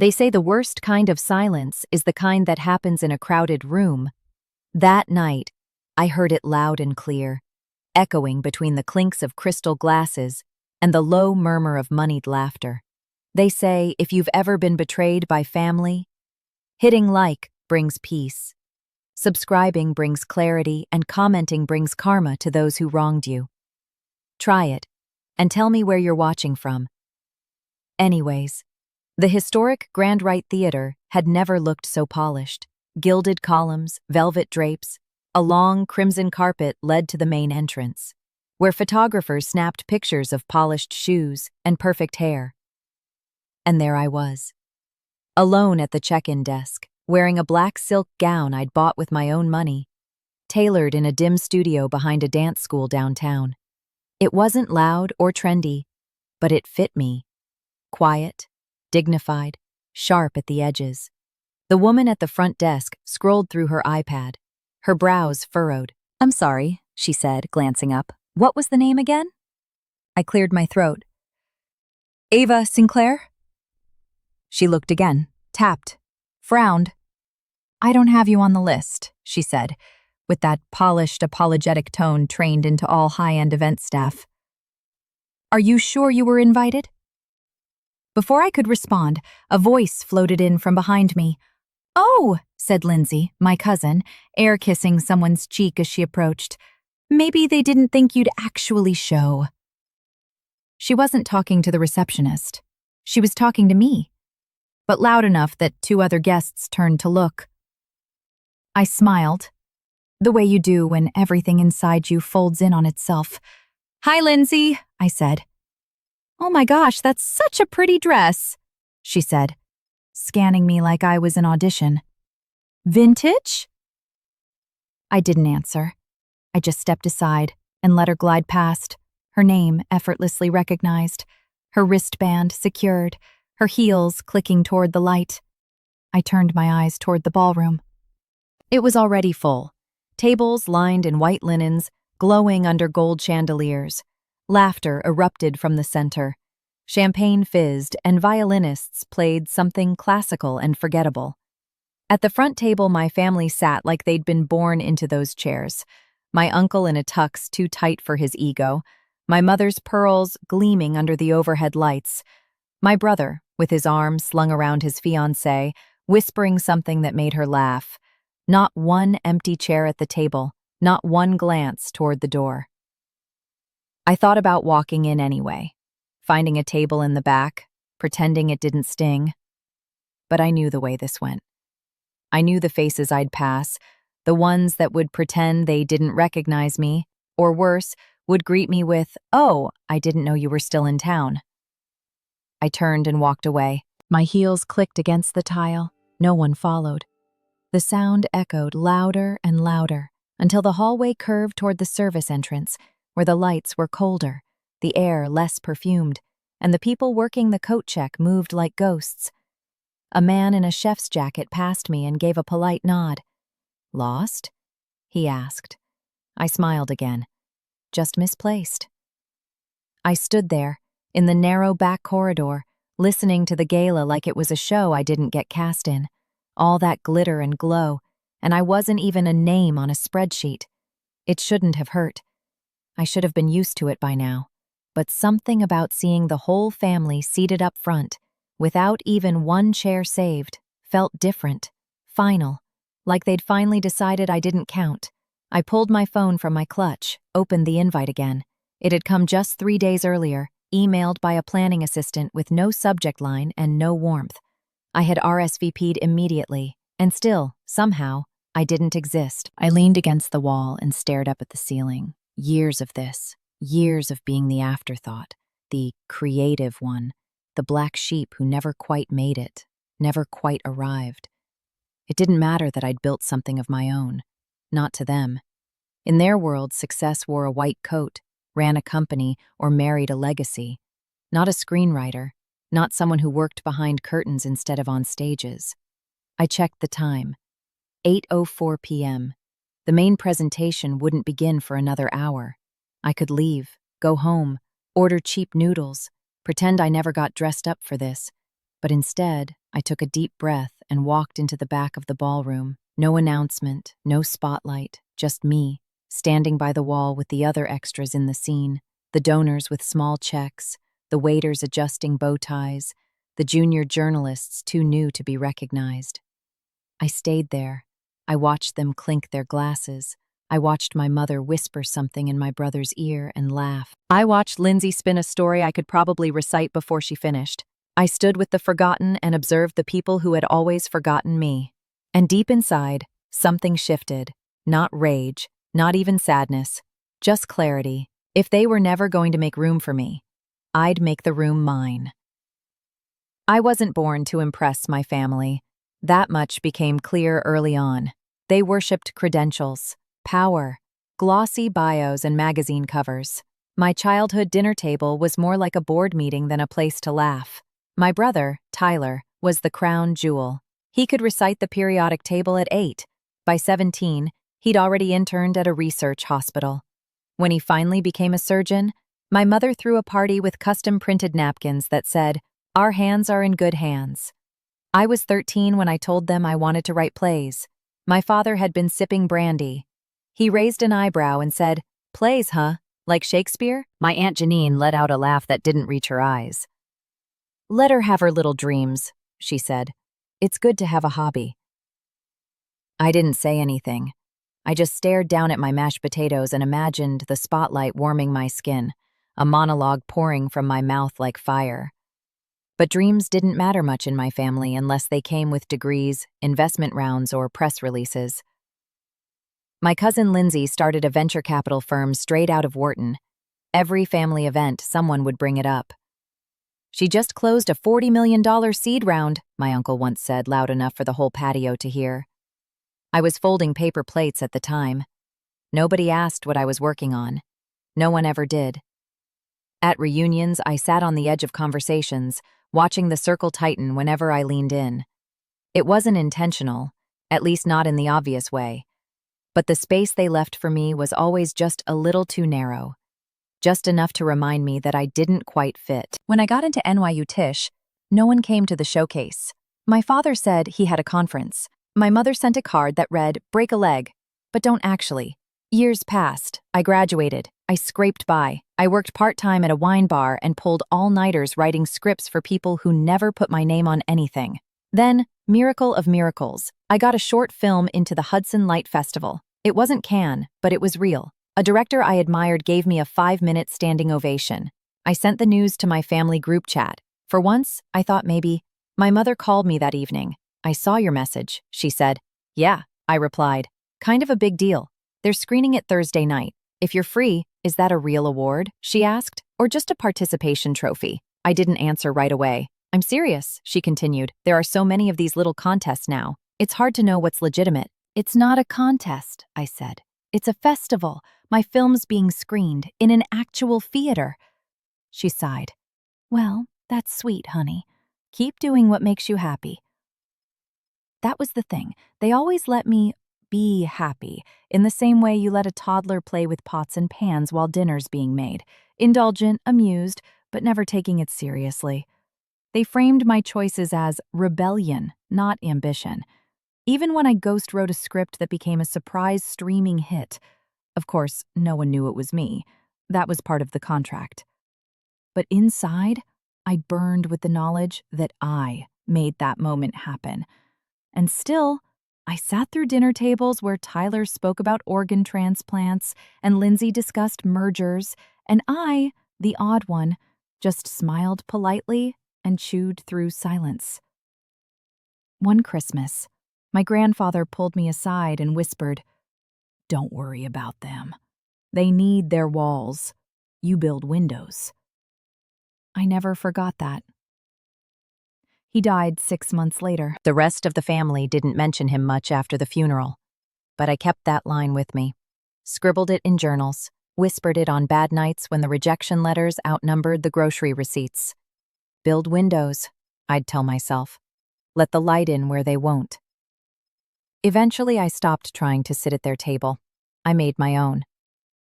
They say the worst kind of silence is the kind that happens in a crowded room. That night, I heard it loud and clear, echoing between the clinks of crystal glasses and the low murmur of moneyed laughter. They say if you've ever been betrayed by family, hitting like brings peace. Subscribing brings clarity, and commenting brings karma to those who wronged you. Try it, and tell me where you're watching from. Anyways, the historic Grand Rite Theater had never looked so polished. Gilded columns, velvet drapes, a long crimson carpet led to the main entrance, where photographers snapped pictures of polished shoes and perfect hair. And there I was, alone at the check-in desk, wearing a black silk gown I'd bought with my own money, tailored in a dim studio behind a dance school downtown. It wasn't loud or trendy, but it fit me. Quiet, dignified, sharp at the edges. The woman at the front desk scrolled through her iPad, her brows furrowed. "I'm sorry," she said, glancing up. "What was the name again?" I cleared my throat. "Ava Sinclair?" She looked again, tapped, frowned. "I don't have you on the list," she said, with that polished, apologetic tone trained into all high-end event staff. "Are you sure you were invited?" Before I could respond, a voice floated in from behind me. "Oh," said Lindsay, my cousin, air-kissing someone's cheek as she approached. "Maybe they didn't think you'd actually show." She wasn't talking to the receptionist. She was talking to me, but loud enough that two other guests turned to look. I smiled, the way you do when everything inside you folds in on itself. "Hi, Lindsay," I said. "Oh my gosh, that's such a pretty dress," she said, scanning me like I was an audition. "Vintage?" I didn't answer. I just stepped aside and let her glide past, her name effortlessly recognized, her wristband secured, her heels clicking toward the light. I turned my eyes toward the ballroom. It was already full. Tables lined in white linens, glowing under gold chandeliers. Laughter erupted from the center. Champagne fizzed, and violinists played something classical and forgettable. At the front table, my family sat like they'd been born into those chairs. My uncle in a tux too tight for his ego, my mother's pearls gleaming under the overhead lights, my brother, with his arm slung around his fiancée, whispering something that made her laugh. Not one empty chair at the table, not one glance toward the door. I thought about walking in anyway, finding a table in the back, pretending it didn't sting. But I knew the way this went. I knew the faces I'd pass, the ones that would pretend they didn't recognize me, or worse, would greet me with, "Oh, I didn't know you were still in town." I turned and walked away. My heels clicked against the tile. No one followed. The sound echoed louder and louder until the hallway curved toward the service entrance, where the lights were colder, the air less perfumed, and the people working the coat check moved like ghosts. A man in a chef's jacket passed me and gave a polite nod. "Lost?" he asked. I smiled again. Just misplaced. I stood there, in the narrow back corridor, listening to the gala like it was a show I didn't get cast in. All that glitter and glow, and I wasn't even a name on a spreadsheet. It shouldn't have hurt. I should have been used to it by now. But something about seeing the whole family seated up front, without even one chair saved, felt different, final, like they'd finally decided I didn't count. I pulled my phone from my clutch, opened the invite again. It had come just 3 days earlier, emailed by a planning assistant with no subject line and no warmth. I had RSVP'd immediately, and still, somehow, I didn't exist. I leaned against the wall and stared up at the ceiling. Years of this, years of being the afterthought, the creative one, the black sheep who never quite made it, never quite arrived. It didn't matter that I'd built something of my own. Not to them. In their world, success wore a white coat, ran a company, or married a legacy. Not a screenwriter, not someone who worked behind curtains instead of on stages. I checked the time. 8:04 p.m. The main presentation wouldn't begin for another hour. I could leave, go home, order cheap noodles, pretend I never got dressed up for this. But instead, I took a deep breath and walked into the back of the ballroom. No announcement, no spotlight, just me, standing by the wall with the other extras in the scene, the donors with small checks, the waiters adjusting bow ties, the junior journalists too new to be recognized. I stayed there. I watched them clink their glasses. I watched my mother whisper something in my brother's ear and laugh. I watched Lindsay spin a story I could probably recite before she finished. I stood with the forgotten and observed the people who had always forgotten me. And deep inside, something shifted. Not rage, not even sadness, just clarity. If they were never going to make room for me, I'd make the room mine. I wasn't born to impress my family. That much became clear early on. They worshipped credentials, power, glossy bios and magazine covers. My childhood dinner table was more like a board meeting than a place to laugh. My brother, Tyler, was the crown jewel. He could recite the periodic table at 8. By 17, he'd already interned at a research hospital. When he finally became a surgeon, my mother threw a party with custom-printed napkins that said, "Our hands are in good hands." I was 13 when I told them I wanted to write plays. My father had been sipping brandy. He raised an eyebrow and said, "Plays, huh? Like Shakespeare?" My Aunt Janine let out a laugh that didn't reach her eyes. "Let her have her little dreams," she said. "It's good to have a hobby." I didn't say anything. I just stared down at my mashed potatoes and imagined the spotlight warming my skin, a monologue pouring from my mouth like fire. But dreams didn't matter much in my family unless they came with degrees, investment rounds, or press releases. My cousin Lindsay started a venture capital firm straight out of Wharton. Every family event, someone would bring it up. "She just closed a $40 million seed round," my uncle once said loud enough for the whole patio to hear. I was folding paper plates at the time. Nobody asked what I was working on. No one ever did. At reunions, I sat on the edge of conversations, watching the circle tighten whenever I leaned in. It wasn't intentional, at least not in the obvious way. But the space they left for me was always just a little too narrow. Just enough to remind me that I didn't quite fit. When I got into NYU Tisch, no one came to the showcase. My father said he had a conference. My mother sent a card that read, "Break a leg, but don't actually." Years passed. I graduated. I scraped by. I worked part-time at a wine bar and pulled all-nighters writing scripts for people who never put my name on anything. Then, miracle of miracles, I got a short film into the Hudson Light Festival. It wasn't Cannes, but it was real. A director I admired gave me a 5-minute standing ovation. I sent the news to my family group chat. For once, I thought maybe. My mother called me that evening. "I saw your message," she said. "Yeah," I replied. "Kind of a big deal. They're screening it Thursday night. If you're free, is that a real award?" she asked, "or just a participation trophy?" I didn't answer right away. "I'm serious," she continued. "There are so many of these little contests now. It's hard to know what's legitimate." "It's not a contest," I said. "It's a festival. My film's being screened in an actual theater." She sighed. "Well, that's sweet, honey. Keep doing what makes you happy." That was the thing. They always let me be happy, in the same way you let a toddler play with pots and pans while dinner's being made. Indulgent, amused, but never taking it seriously. They framed my choices as rebellion, not ambition. Even when I ghost wrote a script that became a surprise streaming hit. Of course, no one knew it was me. That was part of the contract. But inside, I burned with the knowledge that I made that moment happen. And still, I sat through dinner tables where Tyler spoke about organ transplants and Lindsay discussed mergers, and I, the odd one, just smiled politely and chewed through silence. One Christmas, my grandfather pulled me aside and whispered, "Don't worry about them. They need their walls. You build windows." I never forgot that. He died 6 months later. The rest of the family didn't mention him much after the funeral, but I kept that line with me, scribbled it in journals, whispered it on bad nights when the rejection letters outnumbered the grocery receipts. "Build windows," I'd tell myself. "Let the light in where they won't." Eventually, I stopped trying to sit at their table. I made my own.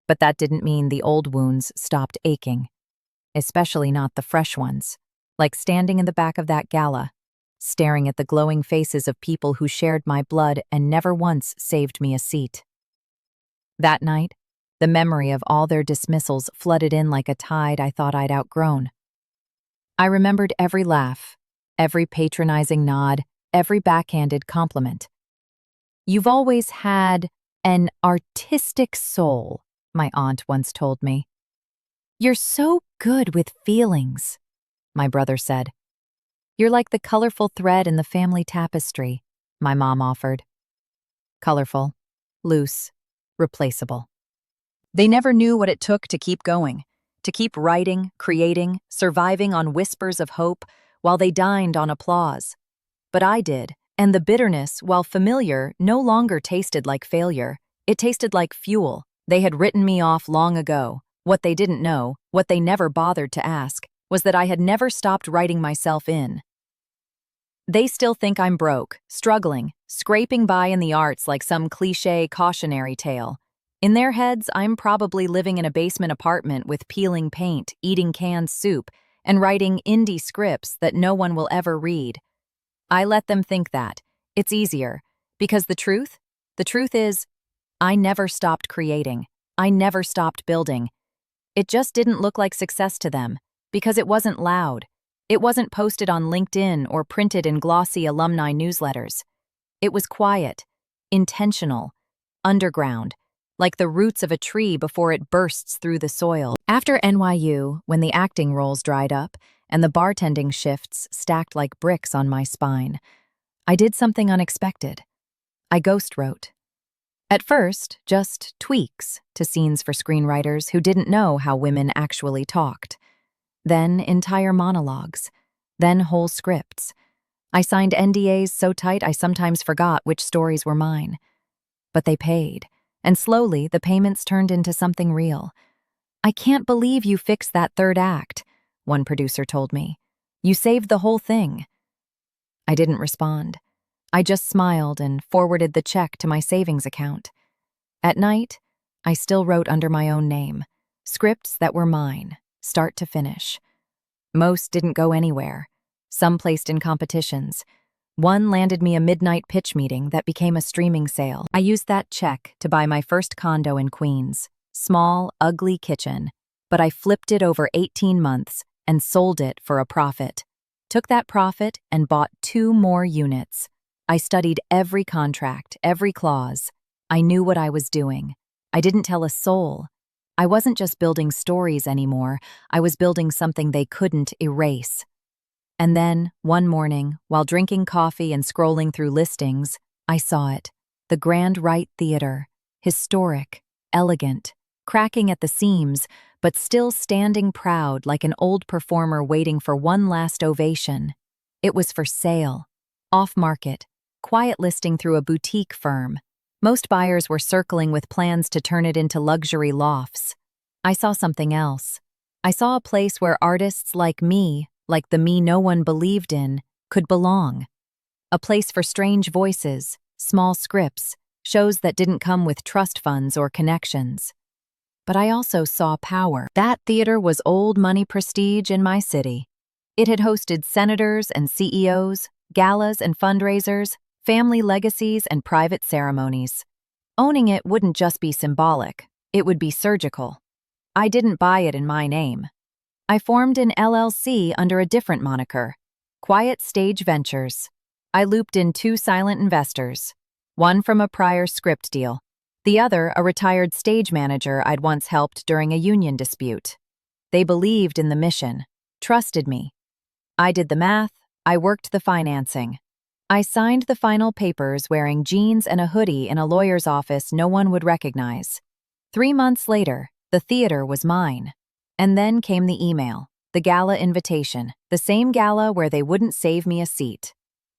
But that didn't mean the old wounds stopped aching, especially not the fresh ones. Like standing in the back of that gala, staring at the glowing faces of people who shared my blood and never once saved me a seat. That night, the memory of all their dismissals flooded in like a tide I thought I'd outgrown. I remembered every laugh, every patronizing nod, every backhanded compliment. "You've always had an artistic soul," my aunt once told me. "You're so good with feelings," my brother said. "You're like the colorful thread in the family tapestry," my mom offered. Colorful, loose, replaceable. They never knew what it took to keep going, to keep writing, creating, surviving on whispers of hope while they dined on applause. But I did, and the bitterness, while familiar, no longer tasted like failure. It tasted like fuel. They had written me off long ago. What they didn't know, what they never bothered to ask, was that I had never stopped writing myself in. They still think I'm broke, struggling, scraping by in the arts like some cliché cautionary tale. In their heads, I'm probably living in a basement apartment with peeling paint, eating canned soup, and writing indie scripts that no one will ever read. I let them think that. It's easier. Because the truth is, I never stopped creating. I never stopped building. It just didn't look like success to them, because it wasn't loud. It wasn't posted on LinkedIn or printed in glossy alumni newsletters. It was quiet, intentional, underground, like the roots of a tree before it bursts through the soil. After NYU, when the acting roles dried up and the bartending shifts stacked like bricks on my spine, I did something unexpected. I ghost wrote. At first, just tweaks to scenes for screenwriters who didn't know how women actually talked. Then entire monologues. Then whole scripts. I signed NDAs so tight I sometimes forgot which stories were mine. But they paid, and slowly the payments turned into something real. "I can't believe you fixed that third act," one producer told me. "You saved the whole thing." I didn't respond. I just smiled and forwarded the check to my savings account. At night, I still wrote under my own name, scripts that were mine, start to finish. Most didn't go anywhere. Some placed in competitions. One landed me a midnight pitch meeting that became a streaming sale. I used that check to buy my first condo in Queens. Small, ugly kitchen. But I flipped it over 18 months and sold it for a profit. Took that profit and bought 2 more units. I studied every contract, every clause. I knew what I was doing. I didn't tell a soul. I wasn't just building stories anymore. I was building something they couldn't erase. And then, one morning, while drinking coffee and scrolling through listings, I saw it. The Grand Rite Theater. Historic, elegant, cracking at the seams, but still standing proud like an old performer waiting for one last ovation. It was for sale. Off-market. Quiet listing through a boutique firm. Most buyers were circling with plans to turn it into luxury lofts. I saw something else. I saw a place where artists like me, like the me no one believed in, could belong. A place for strange voices, small scripts, shows that didn't come with trust funds or connections. But I also saw power. That theater was old money prestige in my city. It had hosted senators and CEOs, galas and fundraisers, family legacies and private ceremonies. Owning it wouldn't just be symbolic, it would be surgical. I didn't buy it in my name. I formed an LLC under a different moniker, Quiet Stage Ventures. I looped in 2 silent investors, one from a prior script deal, the other a retired stage manager I'd once helped during a union dispute. They believed in the mission, trusted me. I did the math, I worked the financing. I signed the final papers wearing jeans and a hoodie in a lawyer's office no one would recognize. 3 months later, the theater was mine. And then came the email, the gala invitation, the same gala where they wouldn't save me a seat.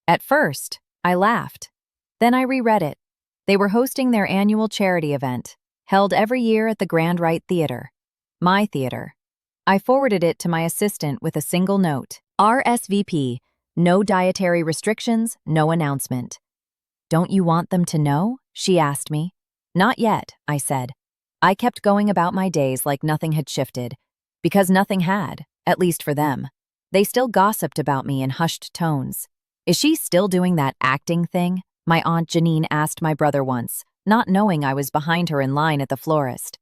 At first, I laughed. Then I reread it. They were hosting their annual charity event, held every year at the Grand Rite Theater. My theater. I forwarded it to my assistant with a single note. RSVP. No dietary restrictions, no announcement. "Don't you want them to know?" she asked me. "Not yet," I said. I kept going about my days like nothing had shifted. Because nothing had, at least for them. They still gossiped about me in hushed tones. Is she still doing that acting thing? My Aunt Janine asked my brother once, not knowing I was behind her in line at the florist.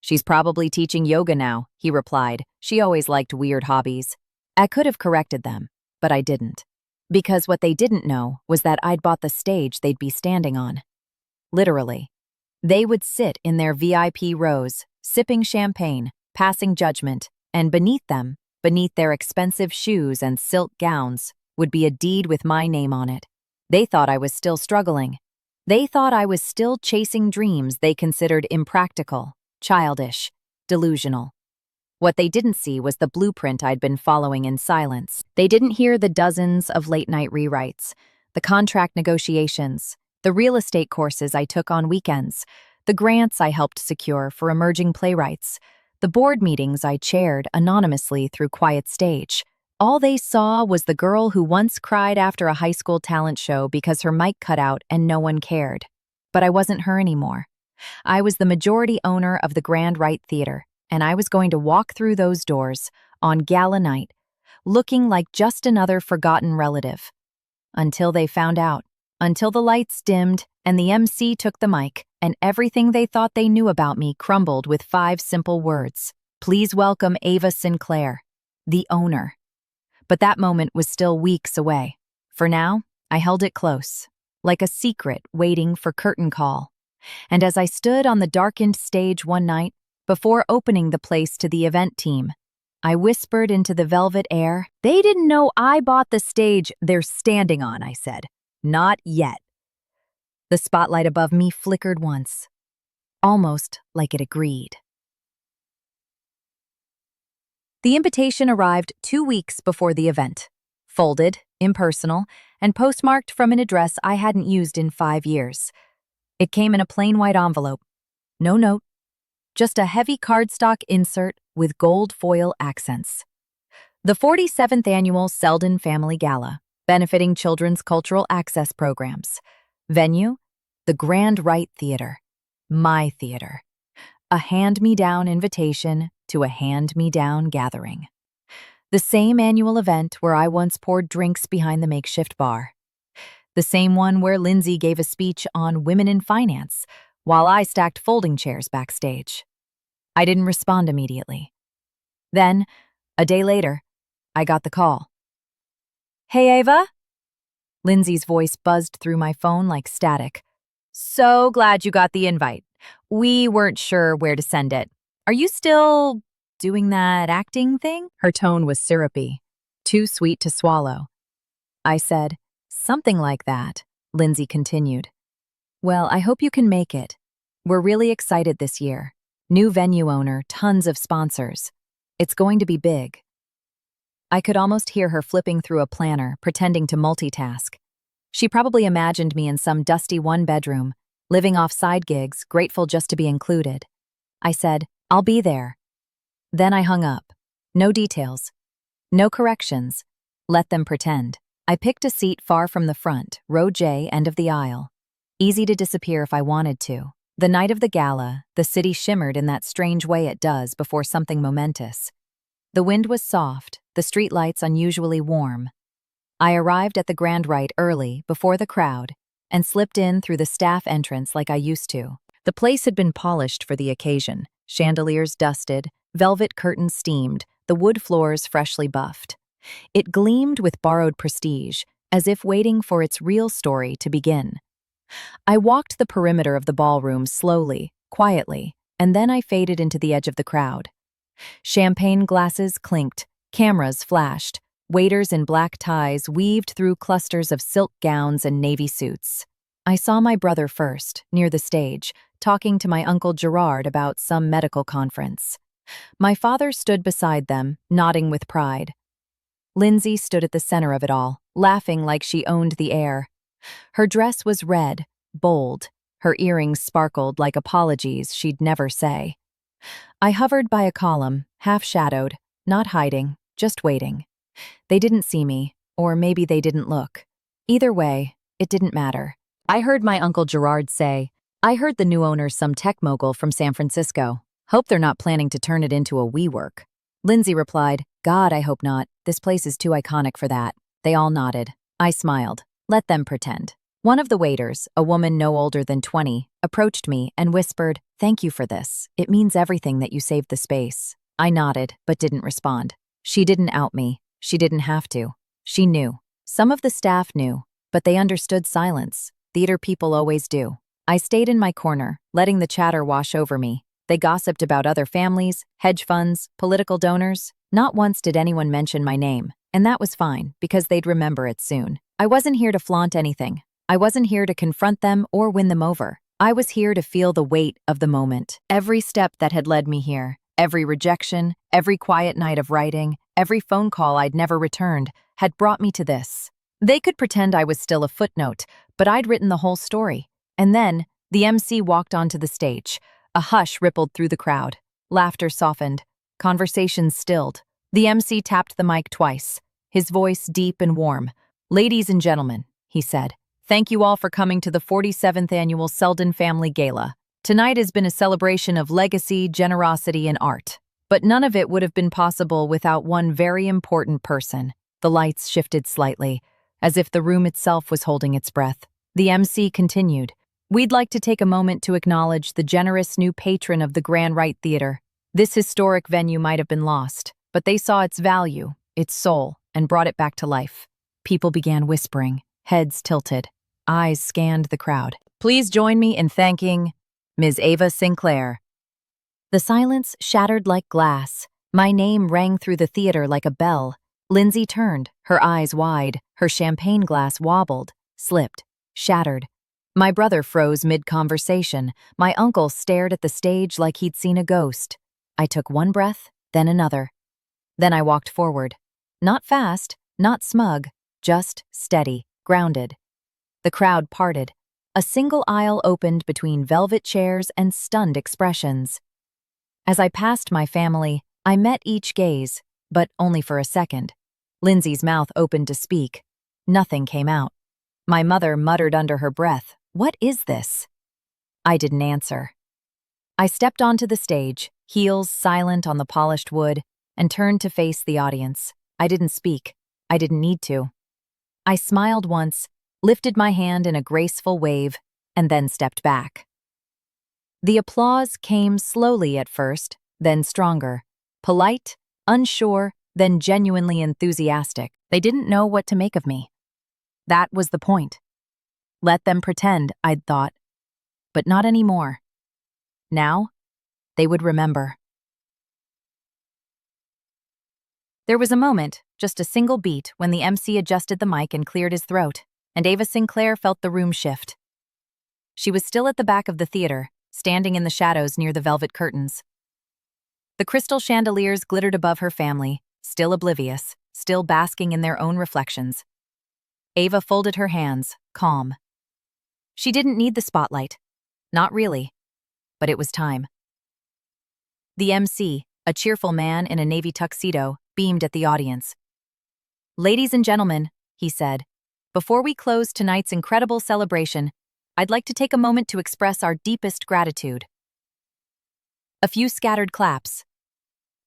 She's probably teaching yoga now, he replied. She always liked weird hobbies. I could have corrected them, but I didn't. Because what they didn't know was that I'd bought the stage they'd be standing on. Literally. They would sit in their VIP rows, sipping champagne, passing judgment, and beneath them, beneath their expensive shoes and silk gowns, would be a deed with my name on it. They thought I was still struggling. They thought I was still chasing dreams they considered impractical, childish, delusional. What they didn't see was the blueprint I'd been following in silence. They didn't hear the dozens of late-night rewrites, the contract negotiations, the real estate courses I took on weekends, the grants I helped secure for emerging playwrights, the board meetings I chaired anonymously through Quiet Stage. All they saw was the girl who once cried after a high school talent show because her mic cut out and no one cared. But I wasn't her anymore. I was the majority owner of the Grand Rite Theater, and I was going to walk through those doors on gala night, looking like just another forgotten relative. Until they found out. Until the lights dimmed and the MC took the mic, and everything they thought they knew about me crumbled with 5 simple words. Please welcome Ava Sinclair, the owner. But that moment was still weeks away. For now, I held it close, like a secret waiting for curtain call. And as I stood on the darkened stage one night, before opening the place to the event team, I whispered into the velvet air, "They didn't know I bought the stage they're standing on," I said. "Not yet." The spotlight above me flickered once, almost like it agreed. The invitation arrived 2 weeks before the event, folded, impersonal, and postmarked from an address I hadn't used in 5 years. It came in a plain white envelope. No note, just a heavy cardstock insert with gold foil accents. The 47th Annual Selden Family Gala, benefiting Children's Cultural Access Programs. Venue, the Grand Rite Theater. My theater. A hand-me-down invitation to a hand-me-down gathering. The same annual event where I once poured drinks behind the makeshift bar. The same one where Lindsay gave a speech on women in finance, while I stacked folding chairs backstage. I didn't respond immediately. Then, a day later, I got the call. "Hey, Ava?" Lindsay's voice buzzed through my phone like static. "So glad you got the invite. We weren't sure where to send it. Are you still doing that acting thing?" Her tone was syrupy, too sweet to swallow. I said, "Something like that," Lindsay continued. "Well, I hope you can make it. We're really excited this year. New venue owner, tons of sponsors. It's going to be big." I could almost hear her flipping through a planner, pretending to multitask. She probably imagined me in some dusty one-bedroom, living off side gigs, grateful just to be included. I said, "I'll be there." Then I hung up. No details. No corrections. Let them pretend. I picked a seat far from the front, row J, end of the aisle. Easy to disappear if I wanted to. The night of the gala, the city shimmered in that strange way it does before something momentous. The wind was soft, the streetlights unusually warm. I arrived at the Grand Rite early, before the crowd, and slipped in through the staff entrance like I used to. The place had been polished for the occasion, chandeliers dusted, velvet curtains steamed, the wood floors freshly buffed. It gleamed with borrowed prestige, as if waiting for its real story to begin. I walked the perimeter of the ballroom slowly, quietly, and then I faded into the edge of the crowd. Champagne glasses clinked, cameras flashed, waiters in black ties weaved through clusters of silk gowns and navy suits. I saw my brother first, near the stage, talking to my Uncle Gerard about some medical conference. My father stood beside them, nodding with pride. Lindsay stood at the center of it all, laughing like she owned the air. Her dress was red, bold. Her earrings sparkled like apologies she'd never say. I hovered by a column, half-shadowed, not hiding, just waiting. They didn't see me, or maybe they didn't look. Either way, it didn't matter. I heard my Uncle Gerard say, "I heard the new owner's some tech mogul from San Francisco. Hope they're not planning to turn it into a WeWork." Lindsay replied, "God, I hope not. This place is too iconic for that." They all nodded. I smiled. Let them pretend. One of the waiters, a woman no older than 20, approached me and whispered, "Thank you for this. It means everything that you saved the space." I nodded, but didn't respond. She didn't out me. She didn't have to. She knew. Some of the staff knew, but they understood silence. Theater people always do. I stayed in my corner, letting the chatter wash over me. They gossiped about other families, hedge funds, political donors. Not once did anyone mention my name, and that was fine, because they'd remember it soon. I wasn't here to flaunt anything. I wasn't here to confront them or win them over. I was here to feel the weight of the moment. Every step that had led me here, every rejection, every quiet night of writing, every phone call I'd never returned, had brought me to this. They could pretend I was still a footnote, but I'd written the whole story. And then, the MC walked onto the stage. A hush rippled through the crowd. Laughter softened. Conversations stilled. The MC tapped the mic twice, his voice deep and warm. "Ladies and gentlemen," he said, "thank you all for coming to the 47th Annual Selden Family Gala. Tonight has been a celebration of legacy, generosity, and art. But none of it would have been possible without one very important person." The lights shifted slightly, as if the room itself was holding its breath. The MC continued. "We'd like to take a moment to acknowledge the generous new patron of the Grand Rite Theater. This historic venue might have been lost, but they saw its value, its soul, and brought it back to life." People began whispering, heads tilted, eyes scanned the crowd. "Please join me in thanking Ms. Ava Sinclair." The silence shattered like glass. My name rang through the theater like a bell. Lindsay turned, her eyes wide, her champagne glass wobbled, slipped, shattered. My brother froze mid-conversation. My uncle stared at the stage like he'd seen a ghost. I took one breath, then another. Then I walked forward. Not fast, not smug, just steady, grounded. The crowd parted. A single aisle opened between velvet chairs and stunned expressions. As I passed my family, I met each gaze, but only for a second. Lindsay's mouth opened to speak. Nothing came out. My mother muttered under her breath, "What is this?" I didn't answer. I stepped onto the stage, heels silent on the polished wood, and turned to face the audience. I didn't speak. I didn't need to. I smiled once, lifted my hand in a graceful wave, and then stepped back. The applause came slowly at first, then stronger. Polite, unsure, then genuinely enthusiastic. They didn't know what to make of me. That was the point. Let them pretend, I'd thought. But not anymore. Now, they would remember. There was a moment, just a single beat, when the MC adjusted the mic and cleared his throat, and Ava Sinclair felt the room shift. She was still at the back of the theater, standing in the shadows near the velvet curtains. The crystal chandeliers glittered above her family, still oblivious, still basking in their own reflections. Ava folded her hands, calm. She didn't need the spotlight. Not really. But it was time. The MC, a cheerful man in a navy tuxedo, beamed at the audience. "Ladies and gentlemen," he said, "before we close tonight's incredible celebration, I'd like to take a moment to express our deepest gratitude." A few scattered claps.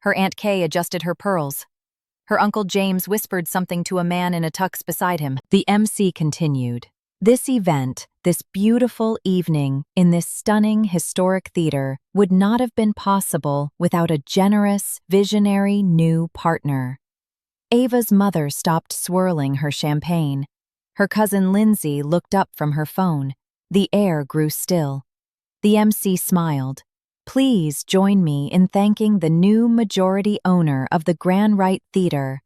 Her Aunt Kay adjusted her pearls. Her Uncle James whispered something to a man in a tux beside him. The MC continued. "This event, this beautiful evening in this stunning historic theater would not have been possible without a generous, visionary new partner." Ava's mother stopped swirling her champagne. Her cousin Lindsay looked up from her phone. The air grew still. The MC smiled. "Please join me in thanking the new majority owner of the Grand Rite Theater."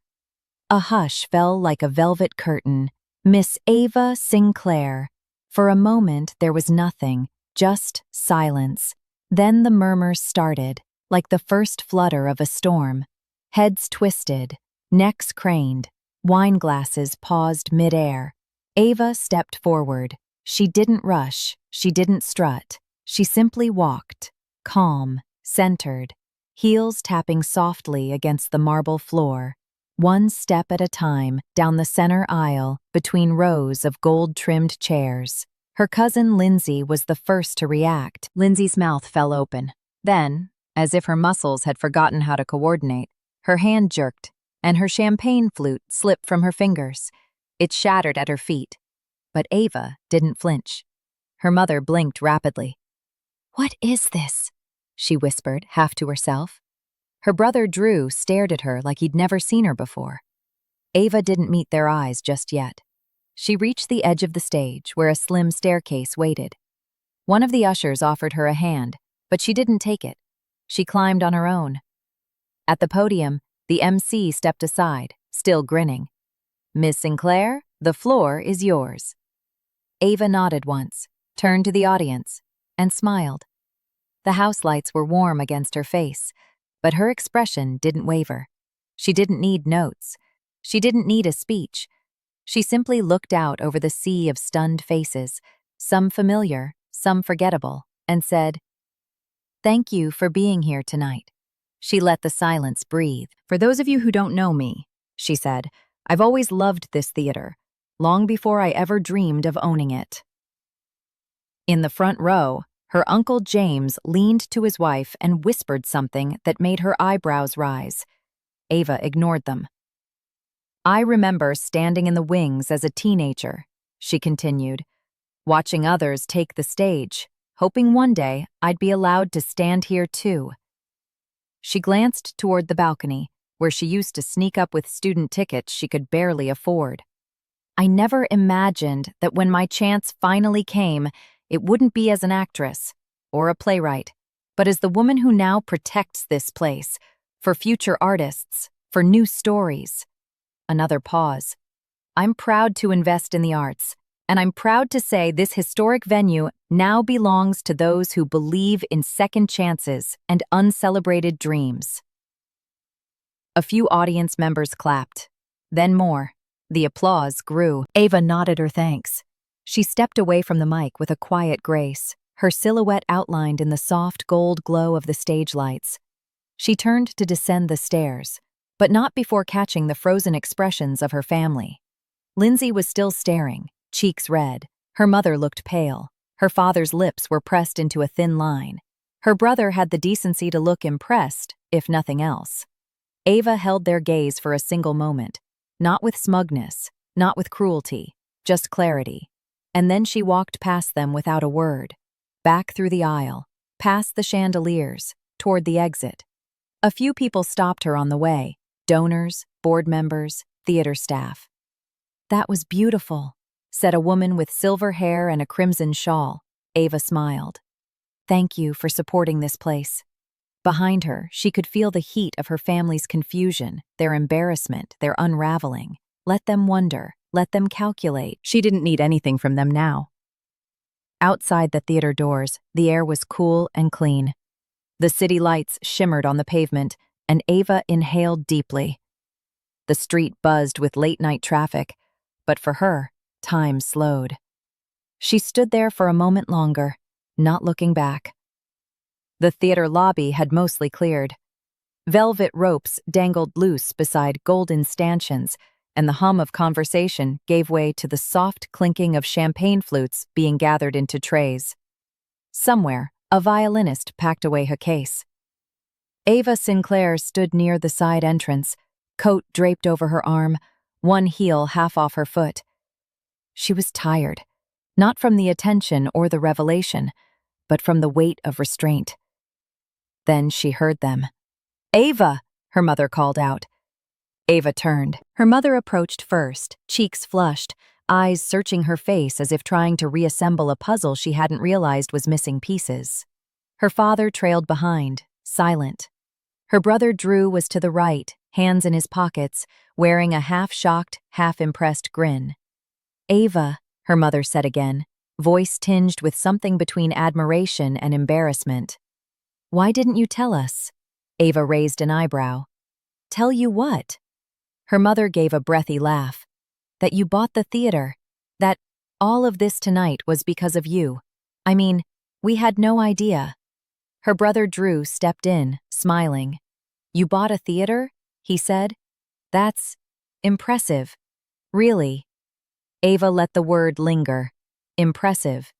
A hush fell like a velvet curtain. Miss Ava Sinclair. For a moment there was nothing, just silence. Then the murmurs started, like the first flutter of a storm. Heads twisted, necks craned, wine glasses paused mid-air. Ava stepped forward. She didn't rush, she didn't strut. She simply walked, calm, centered, heels tapping softly against the marble floor. One step at a time, down the center aisle, between rows of gold-trimmed chairs. Her cousin Lindsay was the first to react. Lindsay's mouth fell open. Then, as if her muscles had forgotten how to coordinate, her hand jerked, and her champagne flute slipped from her fingers. It shattered at her feet. But Ava didn't flinch. Her mother blinked rapidly. "What is this?" she whispered, half to herself. Her brother Drew stared at her like he'd never seen her before. Ava didn't meet their eyes just yet. She reached the edge of the stage where a slim staircase waited. One of the ushers offered her a hand, but she didn't take it. She climbed on her own. At the podium, the MC stepped aside, still grinning. "Miss Sinclair, the floor is yours." Ava nodded once, turned to the audience, and smiled. The house lights were warm against her face, but her expression didn't waver. She didn't need notes. She didn't need a speech. She simply looked out over the sea of stunned faces, some familiar, some forgettable, and said, "Thank you for being here tonight." She let the silence breathe. "For those of you who don't know me," she said, "I've always loved this theater, long before I ever dreamed of owning it." In the front row, her Uncle James leaned to his wife and whispered something that made her eyebrows rise. Ava ignored them. "I remember standing in the wings as a teenager," she continued, "watching others take the stage, hoping one day I'd be allowed to stand here too." She glanced toward the balcony, where she used to sneak up with student tickets she could barely afford. "I never imagined that when my chance finally came, it wouldn't be as an actress or a playwright, but as the woman who now protects this place, for future artists, for new stories." Another pause. "I'm proud to invest in the arts, and I'm proud to say this historic venue now belongs to those who believe in second chances and uncelebrated dreams." A few audience members clapped, then more. The applause grew. Ava nodded her thanks. She stepped away from the mic with a quiet grace, her silhouette outlined in the soft gold glow of the stage lights. She turned to descend the stairs, but not before catching the frozen expressions of her family. Lindsay was still staring, cheeks red. Her mother looked pale. Her father's lips were pressed into a thin line. Her brother had the decency to look impressed, if nothing else. Ava held their gaze for a single moment, not with smugness, not with cruelty, just clarity. And then she walked past them without a word, back through the aisle, past the chandeliers, toward the exit. A few people stopped her on the way, donors, board members, theater staff. "That was beautiful," said a woman with silver hair and a crimson shawl. Ava smiled. "Thank you for supporting this place." Behind her, she could feel the heat of her family's confusion, their embarrassment, their unraveling. Let them wonder, let them calculate. She didn't need anything from them now. Outside the theater doors, the air was cool and clean. The city lights shimmered on the pavement, and Ava inhaled deeply. The street buzzed with late-night traffic, but for her, time slowed. She stood there for a moment longer, not looking back. The theater lobby had mostly cleared. Velvet ropes dangled loose beside golden stanchions, and the hum of conversation gave way to the soft clinking of champagne flutes being gathered into trays. Somewhere, a violinist packed away her case. Ava Sinclair stood near the side entrance, coat draped over her arm, one heel half off her foot. She was tired, not from the attention or the revelation, but from the weight of restraint. Then she heard them. "Ava!" her mother called out. Ava turned. Her mother approached first, cheeks flushed, eyes searching her face as if trying to reassemble a puzzle she hadn't realized was missing pieces. Her father trailed behind, silent. Her brother Drew was to the right, hands in his pockets, wearing a half-shocked, half-impressed grin. "Ava," her mother said again, voice tinged with something between admiration and embarrassment. "Why didn't you tell us?" Ava raised an eyebrow. "Tell you what?" Her mother gave a breathy laugh. "That you bought the theater. That all of this tonight was because of you. I mean, we had no idea." Her brother Drew stepped in, smiling. "You bought a theater?" he said. "That's impressive. Really." Ava let the word linger. Impressive.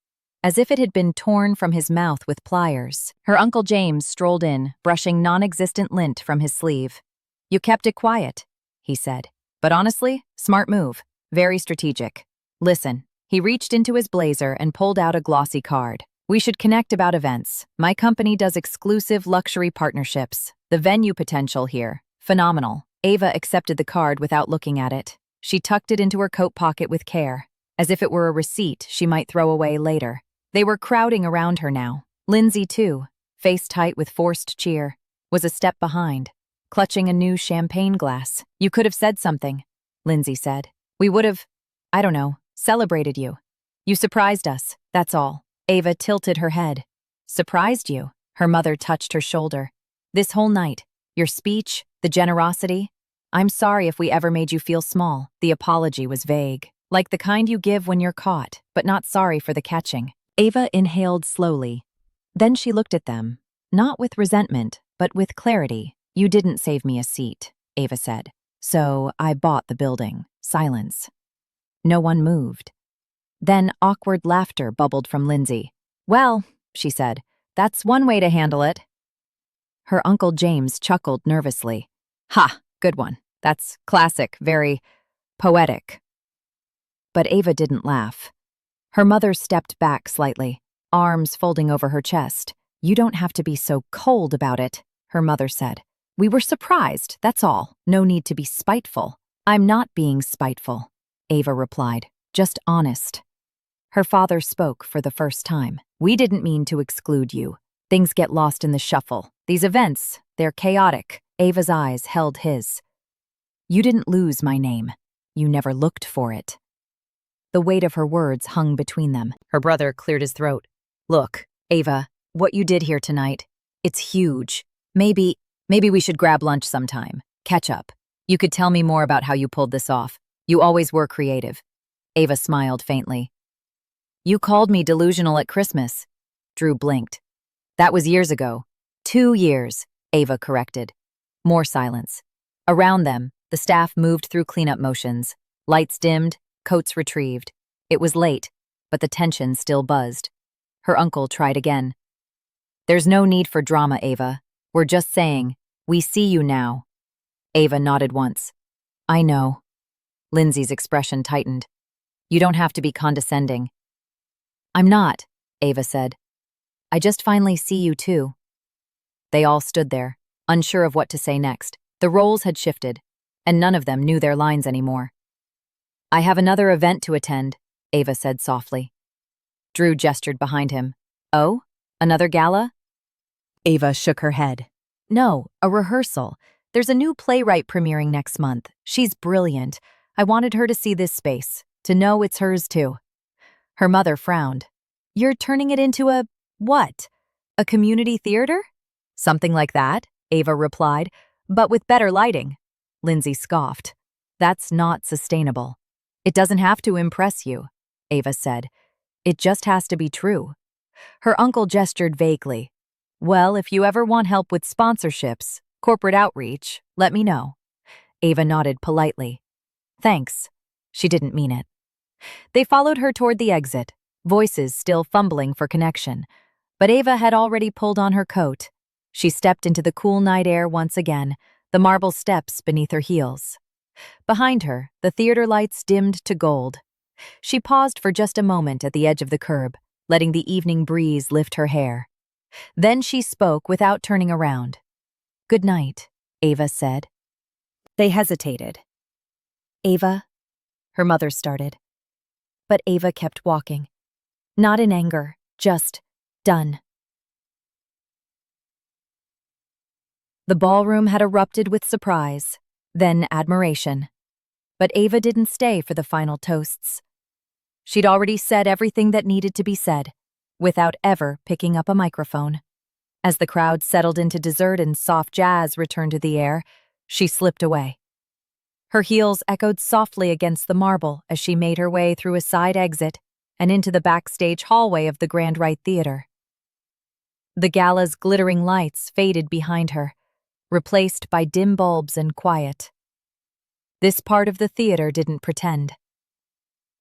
As if it had been torn from his mouth with pliers. Her Uncle James strolled in, brushing non-existent lint from his sleeve. "You kept it quiet," he said. "But honestly, smart move. Very strategic. Listen, he reached into his blazer and pulled out a glossy card. We should connect about events. My company does exclusive luxury partnerships. The venue potential here. Phenomenal. Ava accepted the card without looking at it. She tucked it into her coat pocket with care, as if it were a receipt she might throw away later. They were crowding around her now. Lindsay, too, face tight with forced cheer, was a step behind, clutching a new champagne glass. You could have said something, Lindsay said. We would have, I don't know, celebrated you. You surprised us, that's all. Ava tilted her head. Surprised you? Her mother touched her shoulder. This whole night, your speech, the generosity. I'm sorry if we ever made you feel small. The apology was vague, like the kind you give when you're caught, but not sorry for the catching. Ava inhaled slowly. Then she looked at them, not with resentment, but with clarity. You didn't save me a seat, Ava said. So I bought the building. Silence. No one moved. Then awkward laughter bubbled from Lindsay. Well, she said, that's one way to handle it. Her Uncle James chuckled nervously. Ha, good one. That's classic, very poetic. But Ava didn't laugh. Her mother stepped back slightly, arms folding over her chest. You don't have to be so cold about it, her mother said. We were surprised, that's all. No need to be spiteful. I'm not being spiteful, Ava replied, just honest. Her father spoke for the first time. We didn't mean to exclude you. Things get lost in the shuffle. These events, they're chaotic. Ava's eyes held his. You didn't lose my name. You never looked for it. The weight of her words hung between them. Her brother cleared his throat. Look, Ava, what you did here tonight, it's huge. Maybe we should grab lunch sometime. Catch up. You could tell me more about how you pulled this off. You always were creative. Ava smiled faintly. You called me delusional at Christmas. Drew blinked. That was years ago. 2 years, Ava corrected. More silence. Around them, the staff moved through cleanup motions. Lights dimmed, coats retrieved. It was late, but the tension still buzzed. Her uncle tried again. There's no need for drama, Ava. We're just saying, we see you now. Ava nodded once. I know. Lindsay's expression tightened. You don't have to be condescending. I'm not, Ava said. I just finally see you too. They all stood there, unsure of what to say next. The roles had shifted, and none of them knew their lines anymore. I have another event to attend, Ava said softly. Drew gestured behind him. Oh, another gala? Ava shook her head. No, a rehearsal. There's a new playwright premiering next month. She's brilliant. I wanted her to see this space, to know it's hers too. Her mother frowned. You're turning it into a, what? A community theater? Something like that, Ava replied, but with better lighting. Lindsay scoffed. That's not sustainable. It doesn't have to impress you, Ava said. It just has to be true. Her uncle gestured vaguely. Well, if you ever want help with sponsorships, corporate outreach, let me know. Ava nodded politely. Thanks. She didn't mean it. They followed her toward the exit, voices still fumbling for connection. But Ava had already pulled on her coat. She stepped into the cool night air once again, the marble steps beneath her heels. Behind her, the theater lights dimmed to gold. She paused for just a moment at the edge of the curb, letting the evening breeze lift her hair. Then she spoke without turning around. Good night, Ava said. They hesitated. Ava, her mother started. But Ava kept walking. Not in anger, just done. The ballroom had erupted with surprise, then admiration. But Ava didn't stay for the final toasts. She'd already said everything that needed to be said, without ever picking up a microphone. As the crowd settled into dessert and soft jazz returned to the air, she slipped away. Her heels echoed softly against the marble as she made her way through a side exit and into the backstage hallway of the Grand Rite Theater. The gala's glittering lights faded behind her, replaced by dim bulbs and quiet. This part of the theater didn't pretend.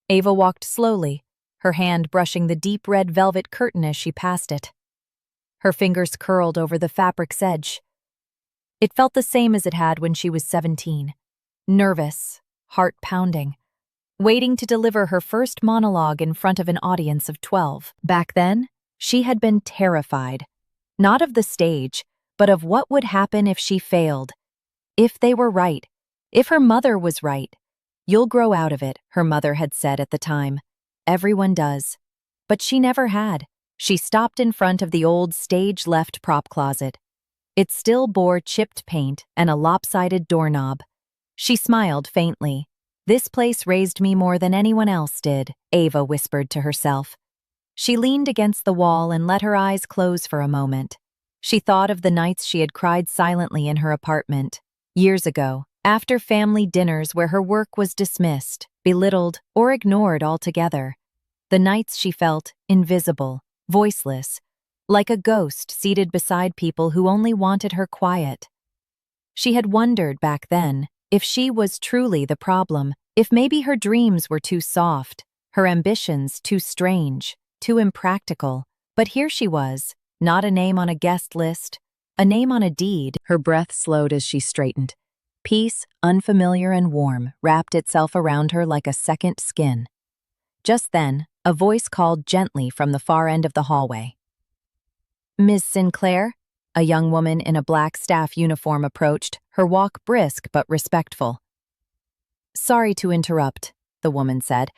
Ava walked slowly, her hand brushing the deep red velvet curtain as she passed it. Her fingers curled over the fabric's edge. It felt the same as it had when she was 17. Nervous, heart pounding. waiting to deliver her first monologue in front of an audience of 12. Back then, she had been terrified, not of the stage, but of what would happen if she failed. If they were right, if her mother was right. "You'll grow out of it," her mother had said at the time. Everyone does. But she never had. She stopped in front of the old stage-left prop closet. It still bore chipped paint and a lopsided doorknob. She smiled faintly. "This place raised me more than anyone else did," Ava whispered to herself. She leaned against the wall and let her eyes close for a moment. She thought of the nights she had cried silently in her apartment, years ago, after family dinners where her work was dismissed, belittled, or ignored altogether. The nights she felt invisible, voiceless, like a ghost seated beside people who only wanted her quiet. She had wondered back then if she was truly the problem, if maybe her dreams were too soft, her ambitions too strange, too impractical. But here she was, not a name on a guest list, a name on a deed. Her breath slowed as she straightened. Peace, unfamiliar and warm, wrapped itself around her like a second skin. Just then, a voice called gently from the far end of the hallway. "Miss Sinclair?" A young woman in a black staff uniform approached, her walk brisk but respectful. "Sorry to interrupt," the woman said.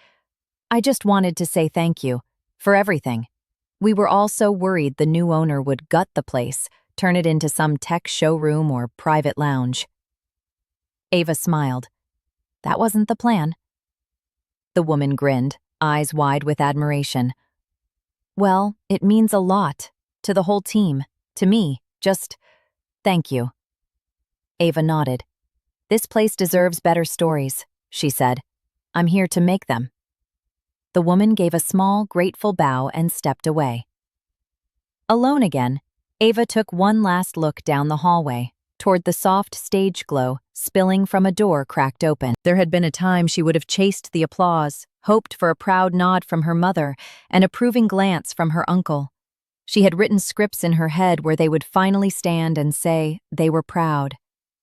"I just wanted to say thank you for everything. We were all so worried the new owner would gut the place, turn it into some tech showroom or private lounge." Ava smiled. "That wasn't the plan." The woman grinned, eyes wide with admiration. "Well, it means a lot. To the whole team. To me. Just thank you." Ava nodded. "This place deserves better stories," she said. "I'm here to make them." The woman gave a small, grateful bow and stepped away. Alone again, Ava took one last look down the hallway, toward the soft stage glow spilling from a door cracked open. There had been a time she would have chased the applause, hoped for a proud nod from her mother, an approving glance from her uncle. She had written scripts in her head where they would finally stand and say they were proud.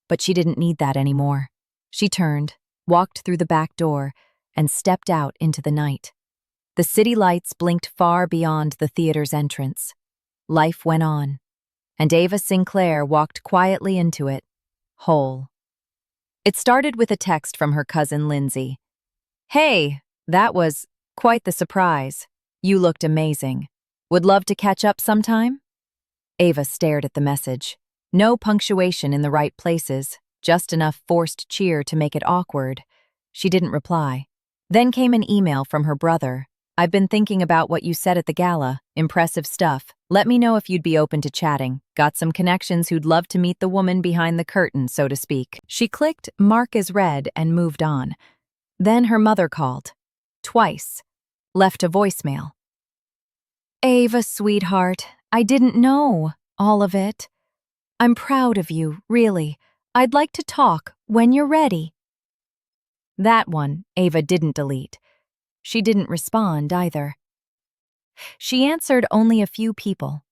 But she didn't need that anymore. She turned, walked through the back door, and stepped out into the night. The city lights blinked far beyond the theater's entrance. Life went on, and Ava Sinclair walked quietly into it, whole. It started with a text from her cousin Lindsay. "Hey, that was quite the surprise. You looked amazing. Would love to catch up sometime?" Ava stared at the message. No punctuation in the right places, just enough forced cheer to make it awkward. She didn't reply. Then came an email from her brother. "I've been thinking about what you said at the gala. Impressive stuff. Let me know if you'd be open to chatting. Got some connections who'd love to meet the woman behind the curtain, so to speak." She clicked "Mark as read" and moved on. Then her mother called. Twice. Left a voicemail. "Ava, sweetheart, I didn't know all of it. I'm proud of you, really. I'd like to talk when you're ready." That one, Ava didn't delete. She didn't respond either. She answered only a few people.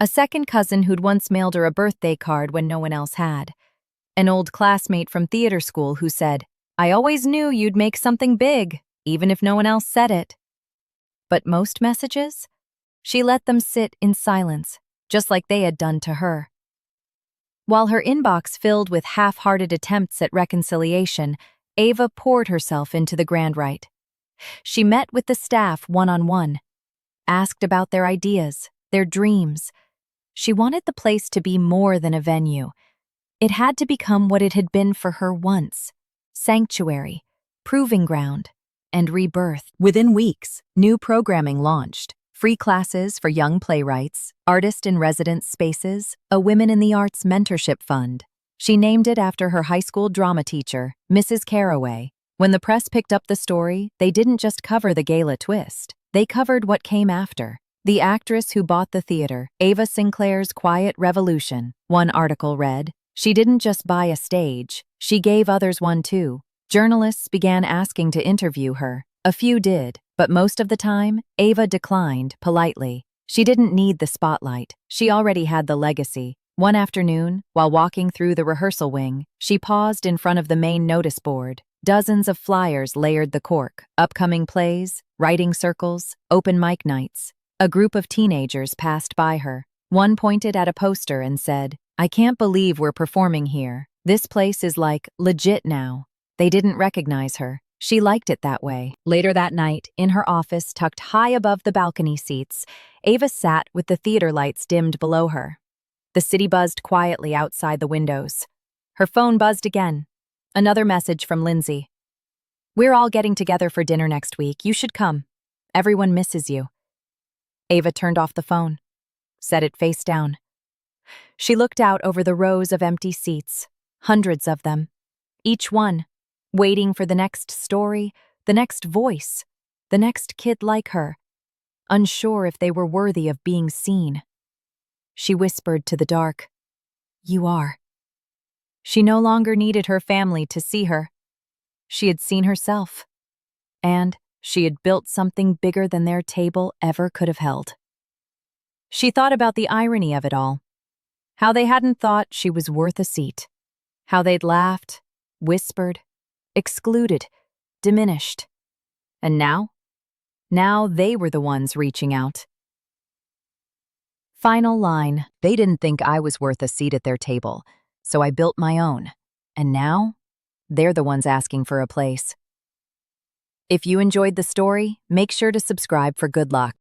A second cousin who'd once mailed her a birthday card when no one else had. An old classmate from theater school who said, "I always knew you'd make something big, even if no one else said it." But most messages? She let them sit in silence, just like they had done to her. While her inbox filled with half-hearted attempts at reconciliation, Ava poured herself into the grand rite. She met with the staff one-on-one, asked about their ideas, their dreams. She wanted the place to be more than a venue. It had to become what it had been for her once: sanctuary, proving ground, and rebirth. Within weeks, new programming launched. Free classes for young playwrights, artist-in-residence spaces, a Women in the Arts mentorship fund. She named it after her high school drama teacher, Mrs. Caraway. When the press picked up the story, they didn't just cover the gala twist. They covered what came after. The actress who bought the theater, Ava Sinclair's quiet revolution. One article read, "She didn't just buy a stage, she gave others one too." Journalists began asking to interview her. A few did, but most of the time, Ava declined politely. She didn't need the spotlight. She already had the legacy. One afternoon, while walking through the rehearsal wing, she paused in front of the main notice board. Dozens of flyers layered the cork, upcoming plays, writing circles, open mic nights. A group of teenagers passed by her. One pointed at a poster and said, "I can't believe we're performing here. This place is like legit now." They didn't recognize her. She liked it that way. Later that night, in her office tucked high above the balcony seats, Ava sat with the theater lights dimmed below her. The city buzzed quietly outside the windows. Her phone buzzed again. Another message from Lindsay. "We're all getting together for dinner next week. You should come. Everyone misses you." Ava turned off the phone, set it face down. She looked out over the rows of empty seats, hundreds of them, each one waiting for the next story, the next voice, the next kid like her, unsure if they were worthy of being seen. She whispered to the dark, "You are." She no longer needed her family to see her. She had seen herself, and she had built something bigger than their table ever could have held. She thought about the irony of it all, how they hadn't thought she was worth a seat, how they'd laughed, whispered, excluded, diminished. And now they were the ones reaching out. Final line. They didn't think I was worth a seat at their table, so I built my own. And now, they're the ones asking for a place. If you enjoyed the story, make sure to subscribe for good luck.